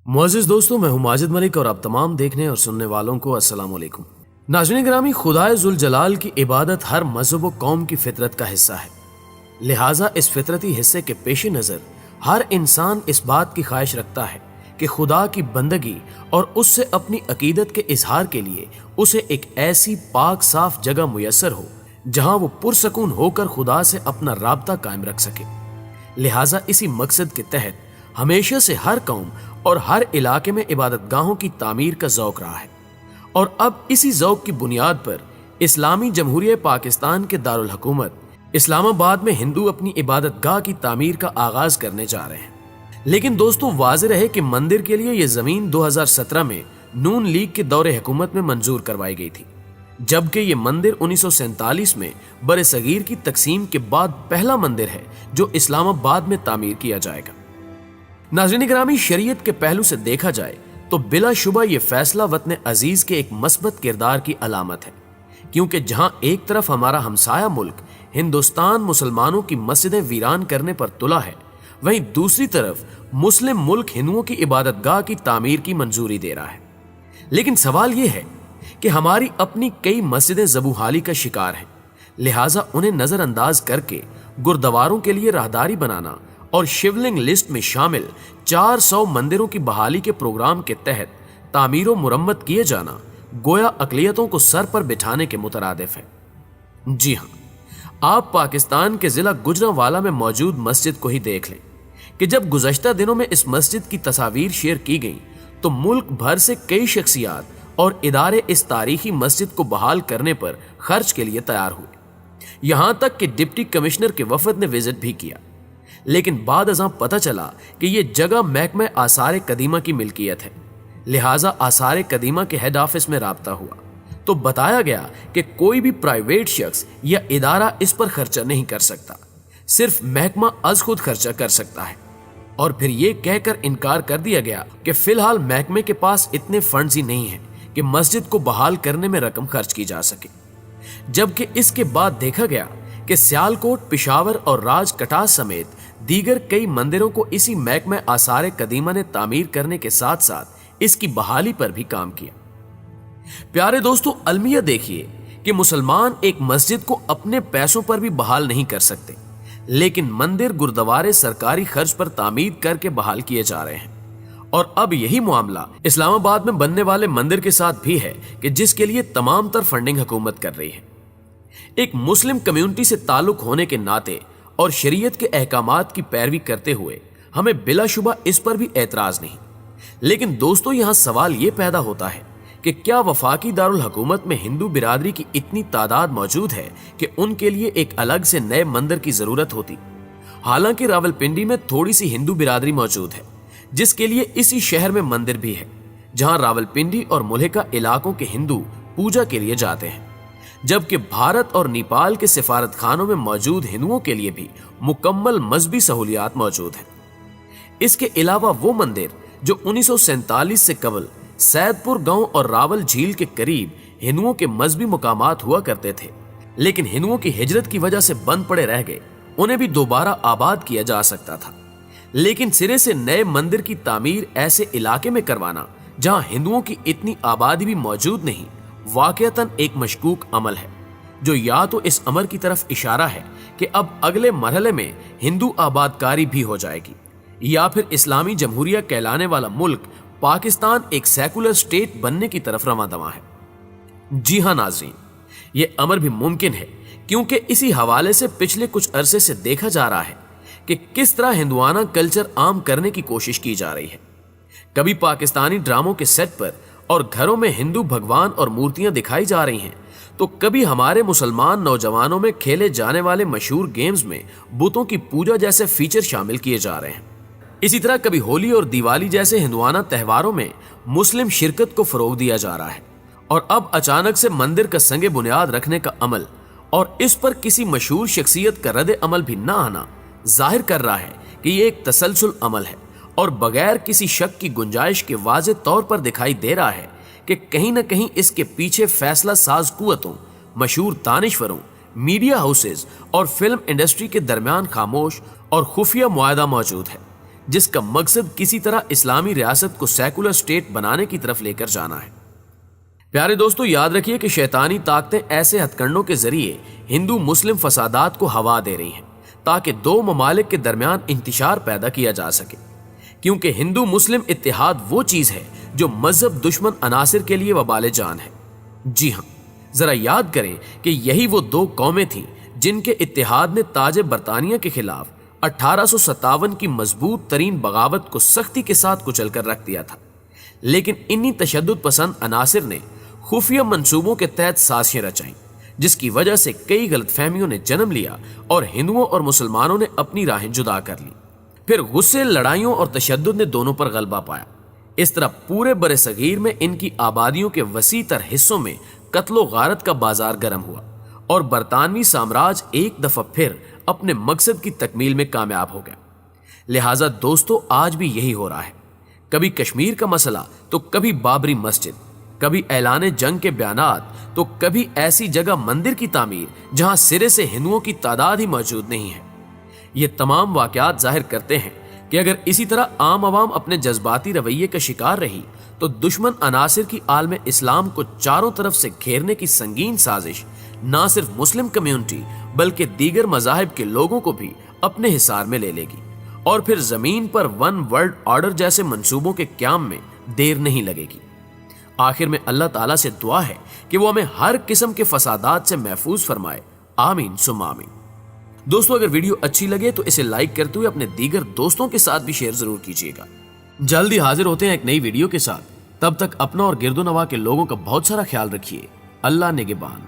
मुअज़्ज़िज़ दोस्तों, मैं हूं माजिद मलिक और आप तमाम देखने और सुनने वालों को अस्सलाम वालेकुम। नाज़रीन गिरामी, खुदाए ज़ुल जलाल की इबादत हर मज़हब व कौम की फितरत का हिस्सा है। लिहाजा इस फितरती हिस्से के पेश नज़र हर इंसान इस बात की ख्वाहिश रखता है कि खुदा की बंदगी और उससे अपनी अकीदत के इजहार के लिए उसे एक ऐसी पाक साफ जगह मुयस्सर हो जहां वो पुरसकून होकर खुदा से अपना राब्ता कायम रख सके। लिहाजा इसी मकसद के तहत हमेशा से हर कौम और हर इलाके में इबादत गाहों की तामीर का ज़ौक रहा है और अब इसी ज़ौक की बुनियाद पर इस्लामी जमहूरिया पाकिस्तान के दारुल हुकूमत इस्लामाबाद में हिंदू अपनी इबादत गाह की तामीर का आगाज करने जा रहे हैं। लेकिन दोस्तों, वाज़ेह रहे कि मंदिर के लिए यह जमीन 2017 में नून लीग के दौरे हुकूमत में मंजूर करवाई गई थी, जबकि ये मंदिर 1947 में बरे सगीर की तकसीम के बाद पहला मंदिर है जो इस्लामाबाद में तामीर किया जाएगा। नाज़रीन गिरामी, शरीयत के पहलू से देखा जाए तो बिलाशुबा ये फैसला वतन अजीज के एक मस्बत किरदार की अलामत है, क्योंकि जहां एक तरफ हमारा हमसाया मुल्क हिंदुस्तान मुसलमानों की मस्जिदें वीरान करने पर तुला है, वहीं दूसरी तरफ मुस्लिम मुल्क हिंदुओं की इबादत गाह की तामीर की मंजूरी दे रहा है। लेकिन सवाल यह है कि हमारी अपनी कई मस्जिदें ज़बूहाली का शिकार हैं, लिहाजा उन्हें नजरअंदाज करके गुरुद्वारों के लिए राहदारी बनाना और शिवलिंग लिस्ट में शामिल 400 मंदिरों की बहाली के प्रोग्राम के तहत तामीर व मुरम्मत किए जाना गोया अकलियतों को सर पर बिठाने के मुतरादिफ है। जी हाँ, आप पाकिस्तान के जिला गुजरांवाला में मौजूद मस्जिद को ही देख लें कि जब गुज़श्ता दिनों में इस मस्जिद की तस्वीर शेयर की गई तो मुल्क भर से कई शख्सियात और इदारे इस तारीखी मस्जिद को बहाल करने पर खर्च के लिए तैयार हुए। यहां तक कि डिप्टी कमिश्नर के वफद ने विजिट भी किया, लेकिन बाद अज़ां पता चला कि यह जगह महकमा आसार कदीमा की मिल्कियत है। लिहाजा आसार कदीमा के हेड ऑफिस में राब्ता हुआ तो बताया गया कि कोई भी प्राइवेट शख्स या इदारा इस पर खर्चा नहीं कर सकता, सिर्फ महकमा अज खुद खर्चा कर सकता है। और फिर यह कहकर इनकार कर दिया गया कि फिलहाल महकमे के पास इतने फंड्स ही नहीं हैं कि मस्जिद को बहाल करने में रकम खर्च की जा सके। जबकि इसके बाद देखा गया कि सियालकोट, पिशावर और राजकटास समेत दीगर कई मंदिरों को इसी महकमा आसार कदीमा ने तामीर करने के साथ साथ इसकी बहाली पर भी काम किया। प्यारे दोस्तों, अलमिया देखिए कि मुसलमान एक मस्जिद को अपने पैसों पर भी बहाल नहीं कर सकते, लेकिन मंदिर गुरुद्वारे सरकारी खर्च पर तामीर करके बहाल किए जा रहे हैं। और अब यही मामला इस्लामाबाद में बनने वाले मंदिर के साथ भी है कि जिसके लिए तमाम तर फंडिंग हुकूमत कर रही है। एक मुस्लिम कम्युनिटी से ताल्लुक होने के नाते और शरीयत के अहकामात की पैरवी करते हुए हमें बिलाशुबा इस पर भी एतराज नहीं। लेकिन दोस्तों, यहां सवाल यह पैदा होता है कि क्या वफाकी दारुल हुकूमत में हिंदू बिरादरी की इतनी तादाद मौजूद है कि उनके लिए एक अलग से नए मंदिर की जरूरत होती। हालांकि रावलपिंडी में थोड़ी सी हिंदू बिरादरी मौजूद है, जिसके लिए इसी शहर में मंदिर भी है, जहां रावलपिंडी और मुल्हिका इलाकों के हिंदू पूजा के लिए जाते हैं, जबकि भारत और नेपाल के सिफारत खानों में मौजूद हिंदुओं के लिए भी मुकम्मल मजहबी सहूलियात मौजूद हैं। इसके अलावा वो मंदिर जो 1947 से कबल सैदपुर गांव और रावल झील के करीब हिंदुओं के मजहबी मुकामात हुआ करते थे, लेकिन हिंदुओं की हिजरत की वजह से बंद पड़े रह गए, उन्हें भी दोबारा आबाद किया जा सकता था। लेकिन सिरे से नए मंदिर की तामीर ऐसे इलाके में करवाना जहां हिंदुओं की इतनी आबादी भी मौजूद नहीं, वाकईतन एक मशकूक अमल है, जो या तो इस अमर की तरफ इशारा है कि अब अगले मरहले में हिंदू आबादकारी भी हो जाएगी, या फिर इस्लामी जमहूरिया कहलाने वाला मुल्क पाकिस्तान एक सेकुलर स्टेट बनने की तरफ रवां दवा है। जी हां नाज़रीन, ये अमर भी मुमकिन है, क्योंकि इसी हवाले से पिछले कुछ अरसे से देखा जा रहा है कि किस तरह हिंदुआना कल्चर आम करने की कोशिश की जा रही है। कभी पाकिस्तानी ड्रामों के सेट पर और घरों में हिंदू भगवान और मूर्तियां दिखाई जा रही हैं, तो कभी हमारे मुसलमान नौजवानों में खेले जाने वाले मशहूर गेम्स में बुतों की पूजा जैसे फीचर शामिल किए जा रहे हैं। इसी तरह कभी होली और दिवाली जैसे हिंदुआना त्योहारों में मुस्लिम शिरकत को फरोग दिया जा रहा है। और अब अचानक से मंदिर का संगे बुनियाद रखने का अमल और इस पर किसी मशहूर शख्सियत का रद्द अमल भी ना आना जाहिर कर रहा है कि ये एक तसलसल अमल है और बगैर किसी शक की गुंजाइश के वाज़े तौर पर दिखाई दे रहा है कि कहीं न कहीं इसके पीछे फैसला साज कुव्वतों, मशहूर दानिश्वरों, मीडिया हाउसेज और फिल्म इंडस्ट्री के दरमियान खामोश और खुफिया मुआहदा मौजूद है, जिसका मकसद किसी तरह इस्लामी रियासत को सेकुलर स्टेट बनाने की तरफ लेकर जाना है। प्यारे दोस्तों, याद रखिए कि शैतानी ताकतें ऐसे हथकंडों के जरिए हिंदू मुस्लिम फसादात को हवा दे रही हैं ताकि दो ममालिक के दरमियान इंतशार पैदा किया जा सके, क्योंकि हिंदू मुस्लिम इत्तेहाद वो चीज है जो मजहब दुश्मन अनासिर के लिए वबाले जान है। जी हाँ, जरा याद करें कि यही वो दो कौमें थीं जिनके इत्तेहाद ने ताज बरतानिया के खिलाफ 1857 की मजबूत तरीन बगावत को सख्ती के साथ कुचल कर रख दिया था। लेकिन इन्हीं तशद्दुद पसंद अनासिर ने खुफिया मंसूबों के तहत साजिशें रचाईं, जिसकी वजह से कई गलतफहमियों ने जन्म लिया और हिंदुओं और मुसलमानों ने अपनी राहें जुदा कर ली। फिर गुस्से, लड़ाइयों और तशद्दुद ने दोनों पर गलबा पाया। इस तरह पूरे बरे सगीर में इनकी आबादियों के वसी तर हिस्सों में कत्लो गारत का बाजार गर्म हुआ और बरतानवी साम्राज्य एक दफा फिर अपने मकसद की तकमील में कामयाब हो गया। लिहाजा दोस्तों, आज भी यही हो रहा है। कभी कश्मीर का मसला तो कभी बाबरी मस्जिद, कभी ऐलान जंग के बयानात तो कभी ऐसी जगह मंदिर की तामीर जहां सिरे से हिंदुओं की तादाद ही मौजूद नहीं है। ये तमाम वाकयात जाहिर करते हैं कि अगर इसी तरह आम आवाम अपने जज्बाती रवैये का शिकार रही तो दुश्मन अनासिर की आलम इस्लाम को चारों तरफ से घेरने की संगीन साजिश ना सिर्फ मुस्लिम कम्युनिटी बल्कि दीगर मजाहिब के लोगों को भी अपने हिसार में ले लेगी और फिर जमीन पर वन वर्ल्ड ऑर्डर जैसे मंसूबों के क्याम में देर नहीं लगेगी। आखिर में अल्लाह ताला से दुआ है कि वो हमें हर किस्म के फसादात से महफूज फरमाए। आमीन सुम्मा आमीन। दोस्तों, अगर वीडियो अच्छी लगे तो इसे लाइक करते हुए अपने दीगर दोस्तों के साथ भी शेयर जरूर कीजिएगा। जल्द ही हाजिर होते हैं एक नई वीडियो के साथ। तब तक अपना और गिरदो नवा के लोगों का बहुत सारा ख्याल रखिए। अल्लाह निगहबान।